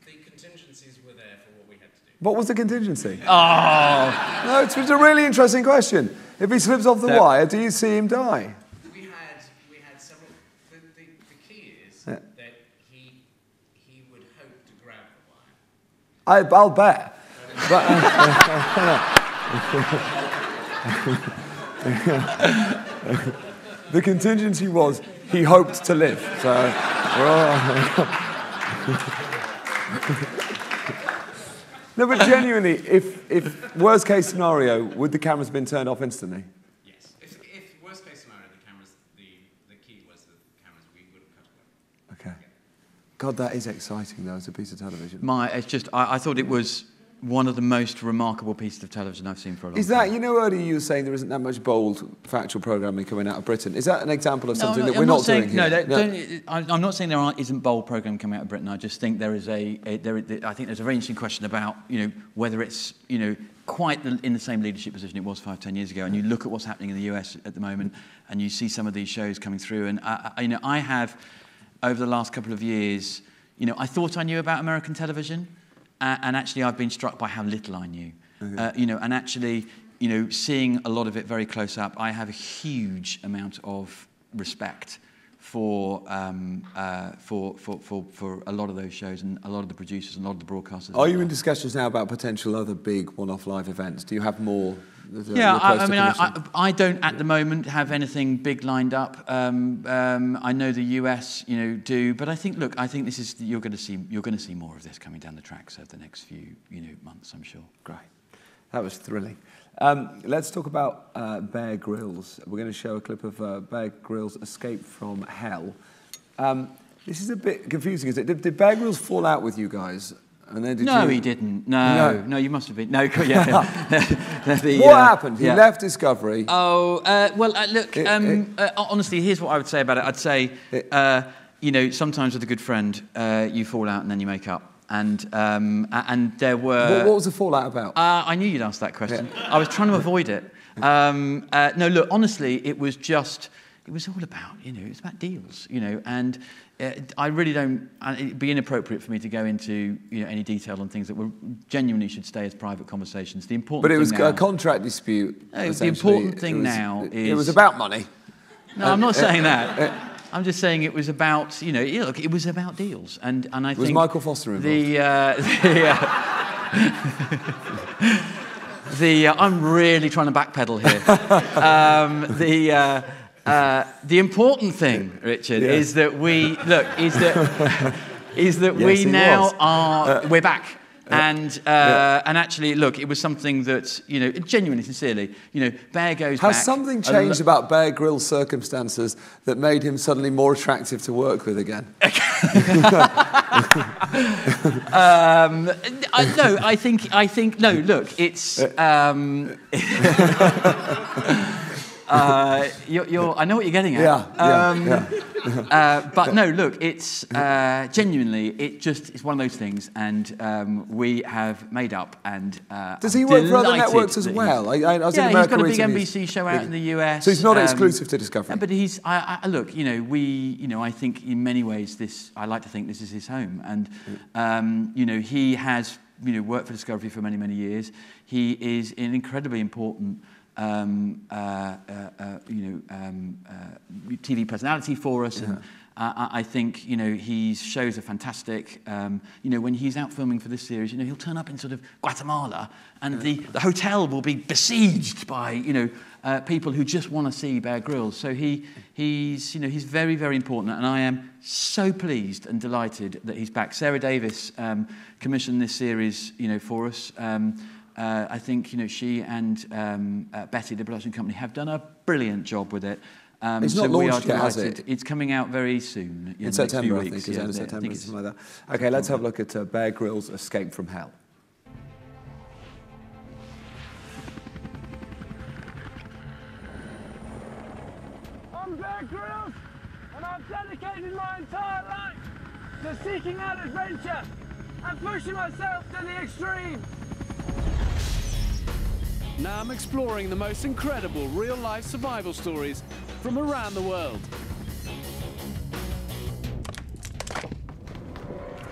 The contingencies were there for what we had to do. What was the contingency? Oh! No, it's a really interesting question. If he slips off the wire, do you see him die? We had several... The key is that he would hope to grab the wire. I'll bet. But the contingency was he hoped to live. So, no, but genuinely, if worst case scenario, would the cameras have been turned off instantly? Yes. If worst case scenario, the key was the cameras, we would have cut away. Okay. God, that is exciting, though, as a piece of television. It's just, I thought it was one of the most remarkable pieces of television I've seen for a long time. Is that, you know, earlier you were saying there isn't that much bold factual programming coming out of Britain. Is that an example of something that we're not doing here? I'm not saying there isn't bold programming coming out of Britain. I just think there is I think there's a very interesting question about, you know, whether it's, you know, quite in the same leadership position it was 5-10 years ago. And you look at what's happening in the US at the moment, and you see some of these shows coming through. And you know, I have over the last couple of years, you know, I thought I knew about American television. And actually, I've been struck by how little I knew. You know, and actually, you know, seeing a lot of it very close up, I have a huge amount of respect for a lot of those shows and a lot of the producers and a lot of the broadcasters. Are you in discussions now about potential other big one-off live events? Do you have more? Yeah, I mean, I don't at the moment have anything big lined up. I know the US, you know, do, but I think, look, I think this is you're going to see more of this coming down the tracks over the next few, you know, months, I'm sure. Great, that was thrilling. Let's talk about Bear Grylls. We're going to show a clip of Bear Grylls' escape from hell. This is a bit confusing, isn't it? Did Bear Grylls fall out with you guys? And then he didn't. No, you must have been. No, yeah. What happened? He left Discovery. Oh, well, look, honestly, here's what I would say about it. I'd say, you know, sometimes with a good friend, you fall out and then you make up. And there were... What was the fallout about? I knew you'd ask that question. Yeah. I was trying to avoid it. No, look, honestly, it was all about, you know, it's about deals, you know, and I really don't, it'd be inappropriate for me to go into, you know, any detail on things that genuinely should stay as private conversations. The important But it was thing now, a contract dispute. No, the important thing now is... It was about money. No, I'm not saying that. I'm just saying it was about, you know, look, it was about deals. And I think... Was Michael Foster involved? I'm really trying to backpedal here. The important thing, Richard, is that we we now are we're back, and actually, look, it was something that, you know, genuinely, sincerely, you know, Bear goes back. Has something changed about Bear Grylls' circumstances that made him suddenly more attractive to work with again? No, I think no. Look, it's. I know what you're getting at. But no, look, it's genuinely, it's one of those things, and we have made up. And does he work for other networks as well? He's got a big NBC show out in the US. So he's not exclusive to Discovery. But he's. Look, you know, I think in many ways I like to think this is his home, and you know, he has, you know, worked for Discovery for many, many years. He is an incredibly important. TV personality for us, and I think, you know, his shows are fantastic. You know, when he's out filming for this series, you know, he'll turn up in sort of Guatemala, and the hotel will be besieged by, you know, people who just want to see Bear Grylls. So he's you know, he's very, very important, and I am so pleased and delighted that he's back. Sarah Davis commissioned this series, you know, for us. I think, you know, she and Betty, the production company, have done a brilliant job with it. It's not launched yet, has it? It's coming out very soon. In September, I think. It's end of September, something like that. Okay, let's have a look at Bear Grylls' Escape from Hell. I'm Bear Grylls, and I've dedicated my entire life to seeking out adventure and pushing myself to the extreme. Now I'm exploring the most incredible real-life survival stories from around the world.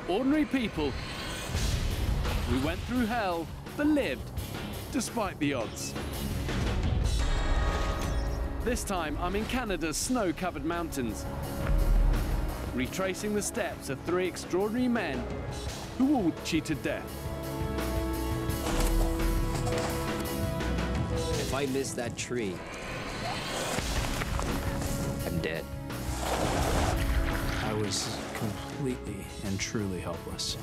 Ordinary people who went through hell but lived despite the odds. This time I'm in Canada's snow-covered mountains, retracing the steps of 3 extraordinary men who all cheated death. If I miss that tree, I'm dead. I was completely and truly helpless.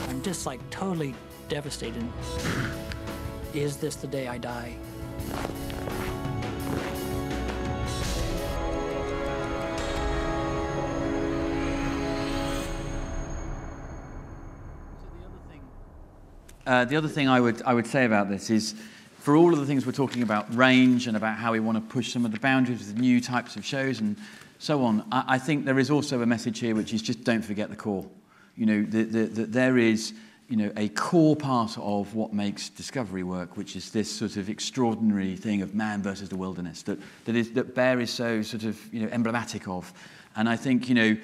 I'm just like totally devastated. Is this the day I die? The other thing I would say about this is, for all of the things we're talking about, range and about how we want to push some of the boundaries with new types of shows and so on, I think there is also a message here which is just don't forget the core. You know, there is, you know, a core part of what makes Discovery work, which is this sort of extraordinary thing of man versus the wilderness that Bear is so sort of, you know, emblematic of. And I think, you know,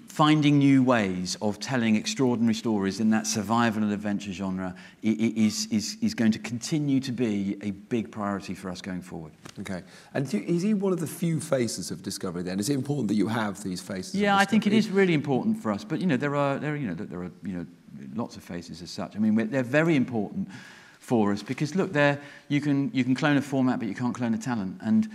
finding new ways of telling extraordinary stories in that survival and adventure genre is going to continue to be a big priority for us going forward. Okay. And is he one of the few faces of Discovery then? Is it important that you have these faces? Yeah, I think it is really important for us. But, you know, there are lots of faces as such. I mean, they're very important for us because, look, you can clone a format, but you can't clone a talent. And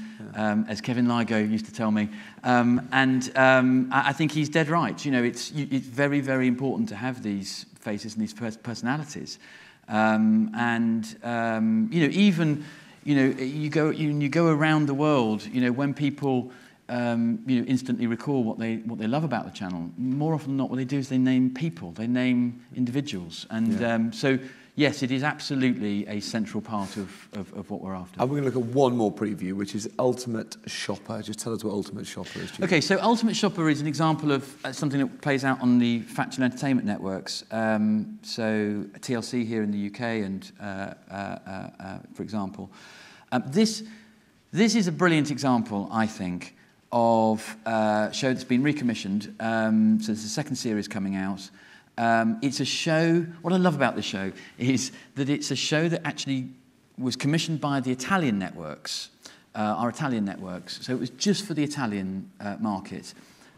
as Kevin Ligo used to tell me, I think he's dead right. You know, it's very, very important to have these faces and these personalities. You know, even, you know, you go around the world, you know, when people you know, instantly recall what they love about the channel, more often than not, what they do is they name people, they name individuals, and so. Yes, it is absolutely a central part of what we're after. And we're going to look at one more preview, which is Ultimate Shopper. Just tell us what Ultimate Shopper is, Julie. Okay, so Ultimate Shopper is an example of something that plays out on the factual entertainment networks. So TLC here in the UK, and for example, this is a brilliant example, I think, of a show that's been recommissioned. So there's a second series coming out. It's a show, what I love about this show is that it's a show that actually was commissioned by the Italian networks, our Italian networks. So it was just for the Italian market.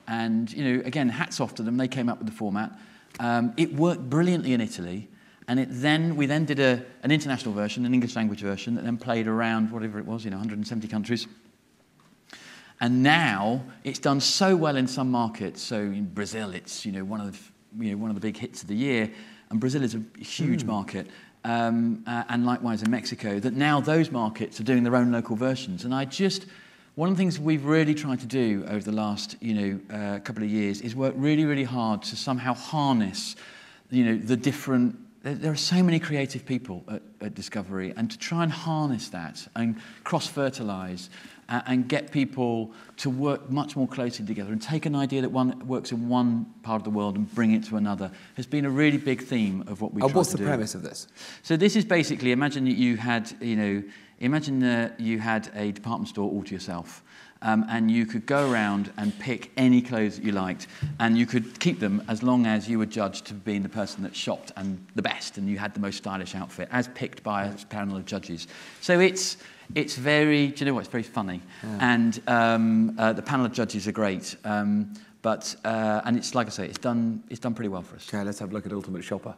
And, you know, again, hats off to them. They came up with the format. It worked brilliantly in Italy. And we then did an international version, an English language version, that then played around whatever it was, you know, 170 countries. And now it's done so well in some markets. So in Brazil, it's, you know, one of the big hits of the year, and Brazil is a huge market, and likewise in Mexico, that now those markets are doing their own local versions. And one of the things we've really tried to do over the last, you know, couple of years is work really, really hard to somehow harness, you know, the different. There are so many creative people at Discovery, and to try and harness that and cross-fertilise and get people to work much more closely together and take an idea that works in one part of the world and bring it to another has been a really big theme of what we try to do. And what's the premise of this? So this is basically, imagine that you had, you know, you had a department store all to yourself. And you could go around and pick any clothes that you liked, and you could keep them as long as you were judged to being the person that shopped and the best, and you had the most stylish outfit, as picked by a panel of judges. So it's very, do you know what? It's very funny, and the panel of judges are great. And it's like I say, it's done pretty well for us. Okay, let's have a look at Ultimate Shopper.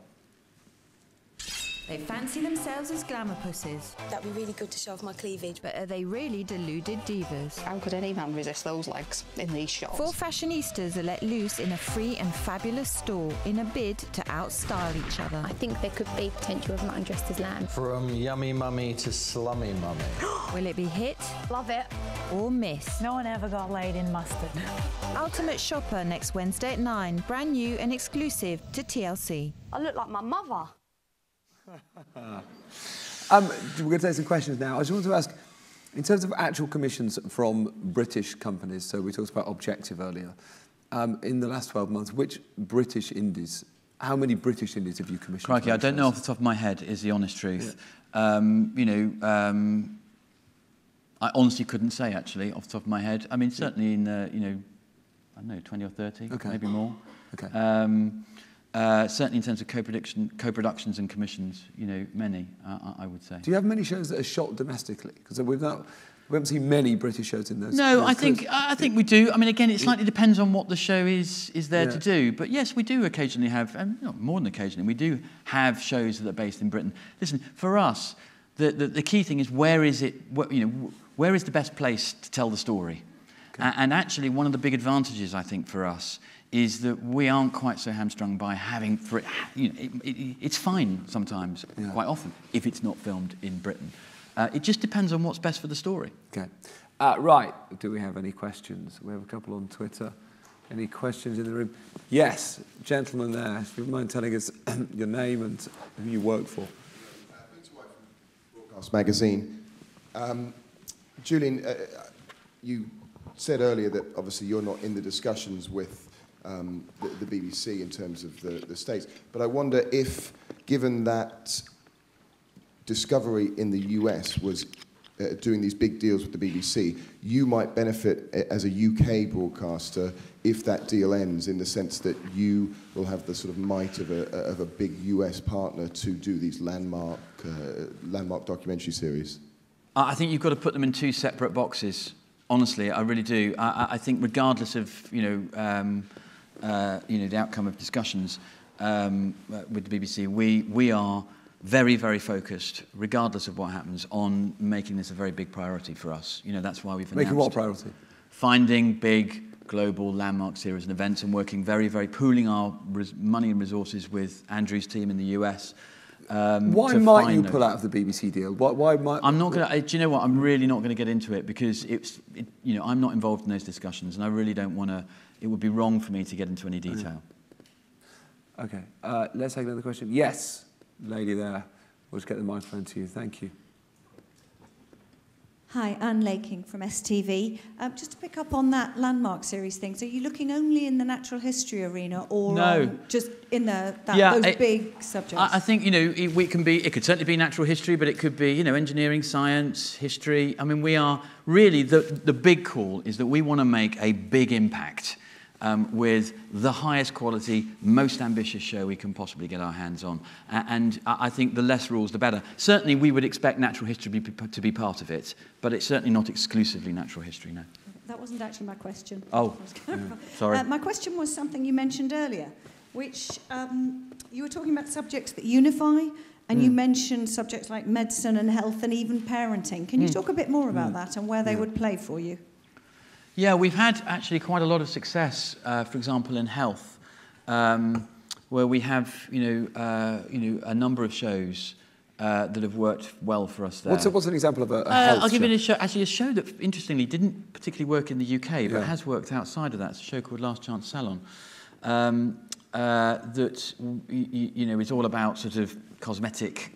They fancy themselves as glamour pussies. That'd be really good to show off my cleavage. But are they really deluded divas? How could any man resist those legs in these shots? 4 fashionistas are let loose in a free and fabulous store in a bid to outstyle each other. I think there could be potential of man dressed as lamb. From yummy mummy to slummy mummy. Will it be hit? Love it. Or miss? No one ever got laid in mustard. Ultimate Shopper next Wednesday at 9. Brand new and exclusive to TLC. I look like my mother. We're going to take some questions now. I just want to ask, in terms of actual commissions from British companies, so we talked about Objective earlier, in the last 12 months, which British indies, how many British indies have you commissioned? Crikey, I don't know off the top of my head, is the honest truth. Yeah. I honestly couldn't say, actually, off the top of my head. I mean, certainly in, I don't know, 20 or 30, maybe more. Okay. Certainly in terms of co-productions and commissions, many, I would say. Do you have many shows that are shot domestically? Because we haven't seen many British shows in those. No, I think we do. I mean, again, it slightly depends on what the show is there to do. But yes, we do occasionally have, and more than occasionally, we do have shows that are based in Britain. Listen, for us, the key thing is where is it? Where is the best place to tell the story? Okay. And actually, one of the big advantages I think for us is that we aren't quite so hamstrung by having for it. It's fine sometimes, quite often, if it's not filmed in Britain. It just depends on what's best for the story. Okay. Right. Do we have any questions? We have a couple on Twitter. Any questions in the room? Yes, gentleman there. If you wouldn't mind telling us your name and who you work for. Broadcast Magazine. Julian, you said earlier that obviously you're not in the discussions with the BBC in terms of the States. But I wonder if, given that Discovery in the US was doing these big deals with the BBC, you might benefit as a UK broadcaster if that deal ends, in the sense that you will have the sort of might of a big US partner to do these landmark documentary series. I think you've got to put them in 2 separate boxes. Honestly, I really do. I think regardless of the outcome of discussions with the BBC, we are very, very focused, regardless of what happens, on making this a very big priority for us. That's why we've announced... Making what priority? Finding big global landmark series and events, and working very, very, pooling our money and resources with Andrew's team in the US. Why might you pull out of the BBC deal? Why might... I'm not going to... Do you know what? I'm really not going to get into it, because I'm not involved in those discussions, and I really don't want to... It would be wrong for me to get into any detail. Okay. Let's take another question. Yes, lady there. We'll just get the microphone to you. Thank you. Hi, Anne Laking from STV. Just to pick up on that landmark series thing, so are you looking only in the natural history arena, or just in those big subjects? I think it could certainly be natural history, but it could be engineering, science, history. I mean, we are really the big call is that we want to make a big impact with the highest quality, most ambitious show we can possibly get our hands on. And I think the less rules, the better. Certainly, we would expect natural history to be part of it, but it's certainly not exclusively natural history, no. That wasn't actually my question. Oh, sorry. My question was something you mentioned earlier, which you were talking about subjects that unify, and you mentioned subjects like medicine and health and even parenting. Can you talk a bit more about that and where they would play for you? Yeah, we've had actually quite a lot of success, for example, in health, where we have, a number of shows that have worked well for us there. What's an example of a health I'll give show? you a show, actually a show that, interestingly, didn't particularly work in the UK, but has worked outside of that. It's a show called Last Chance Salon, that, is all about sort of cosmetic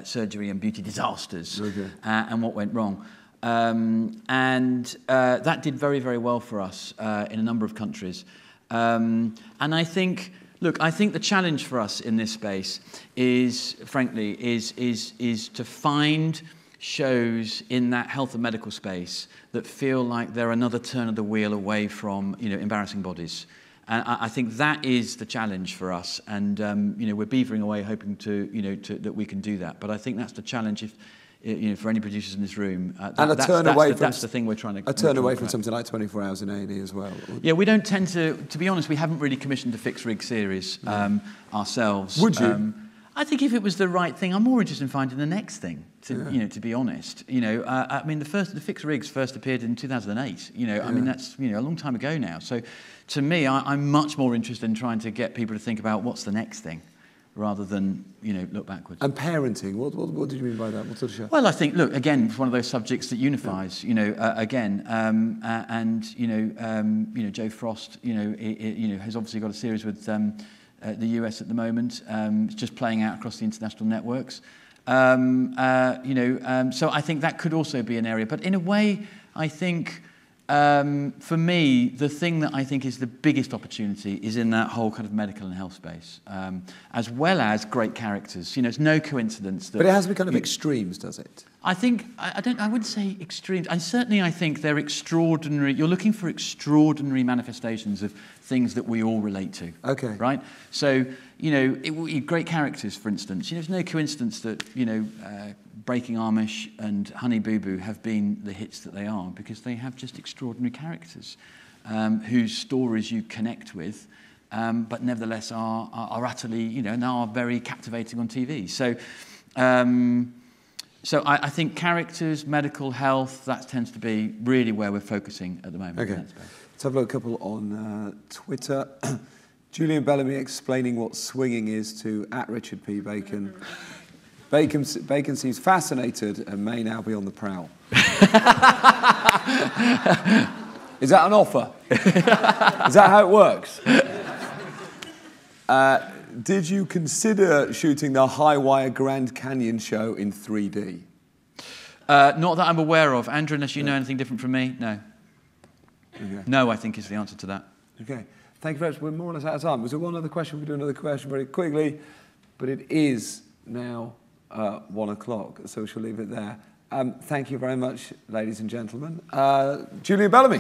surgery and beauty disasters and what went wrong. That did very, very well for us in a number of countries. And I think the challenge for us in this space is, frankly, is to find shows in that health and medical space that feel like they're another turn of the wheel away from, embarrassing bodies. And I think that is the challenge for us. And, we're beavering away hoping that we can do that. But I think that's the challenge for any producers in this room. That's the thing we're trying to... A turn away from something like 24 Hours in A&E as well. Yeah, we don't tend to be honest, we haven't really commissioned a fixed rig series ourselves. Would you? I think if it was the right thing, I'm more interested in finding the next thing. To be honest, I mean, the fixed rigs first appeared in 2008. I mean, that's a long time ago now. So, to me, I'm much more interested in trying to get people to think about what's the next thing, rather than look backwards. And parenting, what did you mean by that? What sort of show? Well, I think, look, again, it's one of those subjects that unifies. Joe Frost, has obviously got a series with the US at the moment. It's just playing out across the international networks. So I think that could also be an area. But in a way, I think, for me, the thing that I think is the biggest opportunity is in that whole kind of medical and health space, as well as great characters. It's no coincidence that... But it has to be kind of extremes, does it? I think, I wouldn't say extremes. I think they're extraordinary. You're looking for extraordinary manifestations of things that we all relate to. Okay. Right? So, great characters, for instance. It's no coincidence that, Breaking Amish and Honey Boo Boo have been the hits that they are, because they have just extraordinary characters whose stories you connect with, but nevertheless are utterly, and are very captivating on TV. So I think characters, medical health, that tends to be really where we're focusing at the moment. Okay. Let's have a look, a couple on Twitter. Julian Bellamy explaining what swinging is to @Richard P. Bacon. Bacon seems fascinated and may now be on the prowl. Is that an offer? Is that how it works? Did you consider shooting the High Wire Grand Canyon show in 3D? Not that I'm aware of. Andrew, unless you know anything different from me, no. Okay. No, I think is the answer to that. Okay. Thank you very much. We're more or less out of time. Was there one other question? We could do another question very quickly, but it is now 1 o'clock, so we shall leave it there. Thank you very much, ladies and gentlemen. Julian Bellamy.